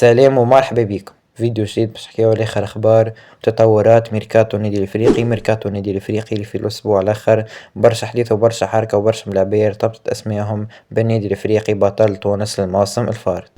سلام ومرحبا بكم فيديو جديد باش نحكيو على اخر اخبار وتطورات ميركاتو النادي الافريقي. ميركاتو النادي الافريقي اللي في الاسبوع الاخر برشا حديث وبرشا حركة وبرشا ملاعبية ارتبطت اسمائهم بالنادي الافريقي بطل تونس الموسم الفارط.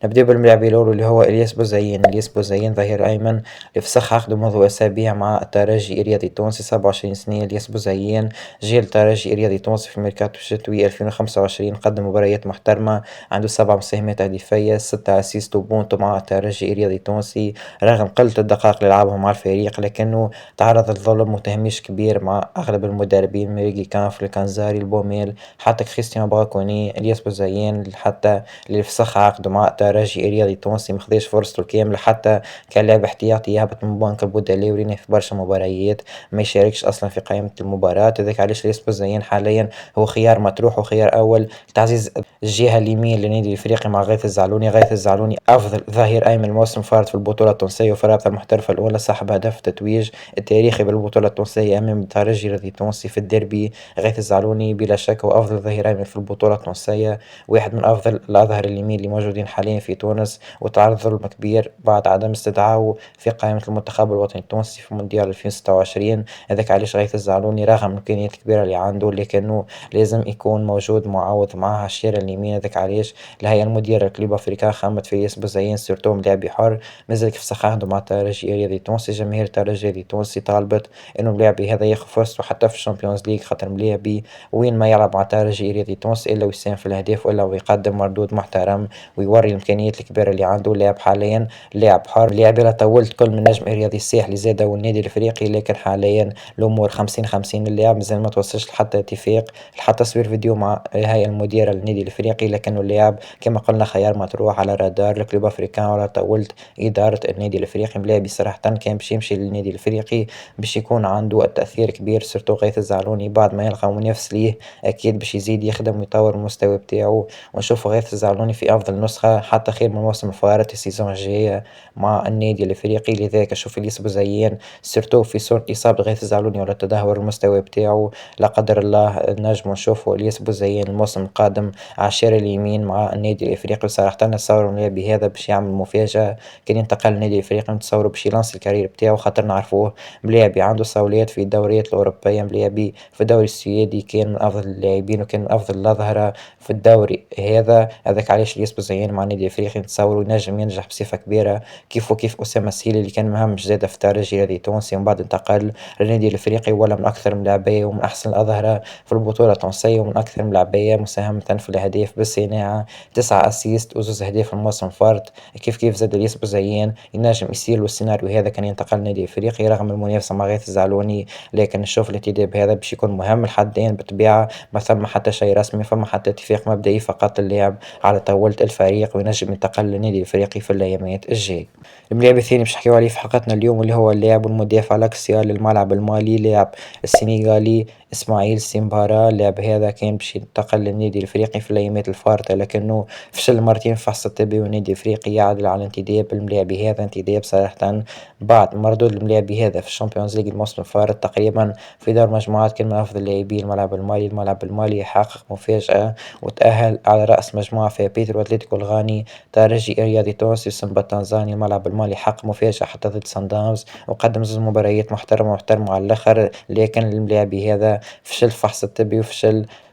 نبدأ باللاعب الأول اللي هو إلياس بوزعين. إلياس بوزعين ظهير أيمن اللي فسخ عقده منذ أسابيع مع الترجي الرياضي التونسي، 27 سنة. إلياس بوزعين جه الترجي الرياضي التونسي في ميركاتو الشتوي 2025، قدم مباريات محترمة، عنده 7 مساهمات هدفية، 6 أسيست وبونتو مع الترجي الرياضي التونسي. رغم قلة الدقائق اللي لعبهم مع الفريق لكنه تعرض للظلم وتهميش كبير مع أغلب المدربين، ميريغي كانف، الكنزاري، البوميل، حتى كريستيان باكوني. إلياس بوزعين حتى اللي فسخ عقده مع الترجي الرياضي التونسي مخداش فرصته الكاملة، حتى كلاعب احتياطي يهبط من بنك البودلة ورينا في برشا مباريات ما يشاركش أصلا في قائمة المباراة. هذاك علاش إلياس بوزعين حاليا هو خيار مطروح وخيار أول تعزيز الجهة اليمين للنادي الإفريقي مع غيث الزعلوني. غيث الزعلوني أفضل ظهير أيمن الموسم فارط في البطولة التونسية وفي الرابطة المحترفة الأولى، صاحب هدف التتويج التاريخي بالبطولة التونسية أمام الترجي الرياضي التونسي في الديربي. غيث الزعلوني بلا شك هو أفضل ظهير أيمن في البطولة التونسية، واحد من أفضل الأظهر اليمين اللي موجودين حاليا في تونس، وتعرض ظلم كبير بعد عدم استدعائه في قائمة المنتخب الوطني التونسي في مونديال 2026. هذاك علاش غيث الزعلوني رغم الإمكانيات الكبيرة اللي عنده لكنه لازم يكون موجود معوض معاه الشارع اليمين. هذاك علاش الهيئة المديرة لكلوب أفريقيا خمت في ياس بوزعين سيرتو ملاعب حر، مازال كيف سخاخدو مع الترجي الرياضي التونسي. جماهير الترجي الرياضي التونسي طالبت إنه ملاعبي هذا ياخذ فرصته حتى في الشامبيونز ليج، خاطر ملاعبي وين ما يلعب مع الترجي الرياضي التونسي إلا ويساهم في الأهداف وإلا ويقدم مردود محترم ويوري الإمكانيات الكبيرة اللي عنده. لاعب حاليا لاعب حر، لاعب لا طولت كل من نجم الرياضي الساحلي زاده والنادي الإفريقي، لكن حاليا الأمور 50-50. اللاعب مازال ما توصلش لحتى اتفاق لحتى تصوير فيديو مع الهيئة المديرة للنادي الإفريقي، لكنه اللاعب كما قلنا خيار مطروح على رادار الكلوب أفريقيا ولا طولت إدارة النادي الإفريقي. ملاعبي صراحة كان باش يمشي للنادي الإفريقي باش يكون عنده التأثير كبير، سيرتو غيث الزعلوني بعد ما يلقى منافس ليه أكيد باش يزيد يخدم ويطور المستوى بتاعه، ونشوفه غيث الزعلوني في أفضل نسخة حتى خير من الموسم الفارط السيزون الجاية مع النادي الإفريقي. لذلك أشوف إلياس بوزعين سيرتو في صورة إصابة غيث الزعلوني ولا تدهور المستوى بتاعه لا قدر الله نجم نشوفه إلياس بوزعين الموسم القادم على الشارع اليمين مع النادي الإفريقي. وصراحة نتصور بهذا باش يعمل مفاجأة كان ينتقل للنادي الإفريقي، نتصوروا باش يلانسي الكارير بتاعه، خاطر نعرفوه ملاعبي عنده صولات في الدوريات الأوروبية، ملاعبي في الدوري السويدي كان من أفضل اللاعبين وكان من أفضل الأظهرة في الدوري هذا. هذاك علاش إلياس بوزعين مع النادي الإفريقي نتصوروا ينجم ينجح بصفة كبيرة كيف وكيف أسامة السيلي اللي كان مهمش زادة في الترجي الرياضي التونسي ومن بعد انتقل للنادي الإفريقي، ولا من أكثر الملاعبية ومن أحسن الأظهرة في البطولة التونسية ومن أكثر الملاعبية مساهمة في الأهداف بالصناعة، 9 أسيست وزوز أهداف الموسم فارط. كيف زاد إلياس بوزعين ينجم يصير له السيناريو هذا كان ينتقل للنادي الإفريقي رغم المنافسة مع غيث الزعلوني، لكن نشوف الانتداب هذا باش يكون مهم لحد الآن بالطبيعة ما ثم حتى شيء رسمي، فما حتى اتفاق مبدئي، فقط اللعب على طاولة الفريق وينجم ينتقل للنادي الإفريقي في الأيامات الجاي. اللاعب الثاني باش نحكيو عليه في حلقتنا اليوم اللي هو اللاعب والمدافع لاكسيال للملعب المالي، لاعب السنغالي إسماعيل سيمبارا. اللاعب هذا كان باش ينتقل للنادي الإفريقي في الأيامات الفارطة لكنه فشل مرتين في فحص الطبي والنادي الإفريقي يعدل على انتداب الملاعب هذا، انتداب صراحة بعد مردود الملاعب هذا في الشامبيونز ليج الموسم الفارط تقريبا في دور مجموعات كان من أفضل لاعبي الملعب المالي. الملعب المالي حقق مفاجأة وتأهل على رأس مجموعة فيها بيترو أتلتيكو الغاني ترجي الرياضي تونسي وسيمبا التنزاني. الملعب المالي حقق مفاجأة حتى ضد سان داونز وقدم زوج مباريات محترمة على الآخر، لكن الملاعبي هذا فشل الفحص الطبي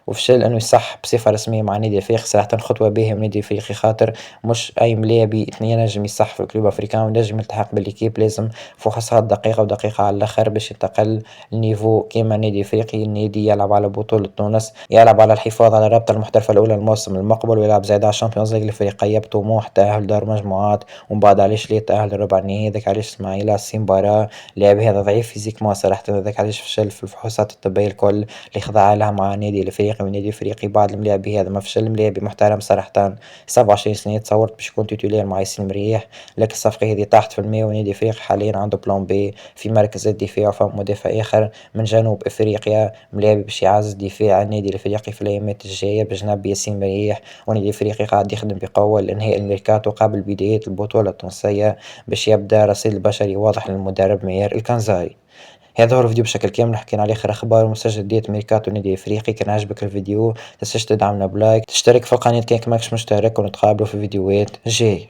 وفشل انه يصح بصفه رسميه مع النادي الافريقي. صراحه خطوه باهيه من النادي الافريقي خاطر مش اي ملاعبي اثنين نجم يصح في الكلوب افريكان ونجم يلتحق بالليكيب، لازم فحوصات دقيقه ودقيقه على الاخر باش ينتقل النيفو كيما النادي الافريقي. النادي يلعب على بطوله تونس، يلعب على الحفاظ على الرابطه المحترفه الاولى الموسم المقبل، ويلعب زايد على الشامبيونز ليج الافريقيه بطموح تاهل دور مجموعات ومن بعد علاش ليه تاهل لربع النهائي. ذاك علاش اسماعيل سيمبارا لاعب هذا ضعيف فيزيكمون صراحه، ذاك علاش فشل في الفحوصات الطبيه الكل اللي خضع لها مع النادي الافريقي، والنادي الافريقي بعد الملاعبي هذا ما فشل الملاعبي محترم صراحة. 27 سنة تصورت باش يكون تيتولير مع ياسين مريح، لكن الصفقة هذه طاحت في الماء والنادي الافريقي حاليا عنده بلان بي في مركز الدفاع، وفما مدافع اخر من جنوب افريقيا ملاعبي باش يعزز دفاع النادي الافريقي في الايامات الجاية بجنب ياسين مريح. والنادي الافريقي قاعد يخدم بقوة لانهاء الميركاتو قبل بداية البطولة التونسية باش يبدا رصيد البشري واضح للمدرب ميار الكنزاري. هذا هو الفيديو بشكل كامل حكينا عليه آخر أخبار ومستجدات ميركاتو النادي الإفريقي. كان عجبك الفيديو متنساش تدعمنا بلايك، تشترك في القناة كان ماكش مشترك، ونتقابلوا في فيديوهات جاي.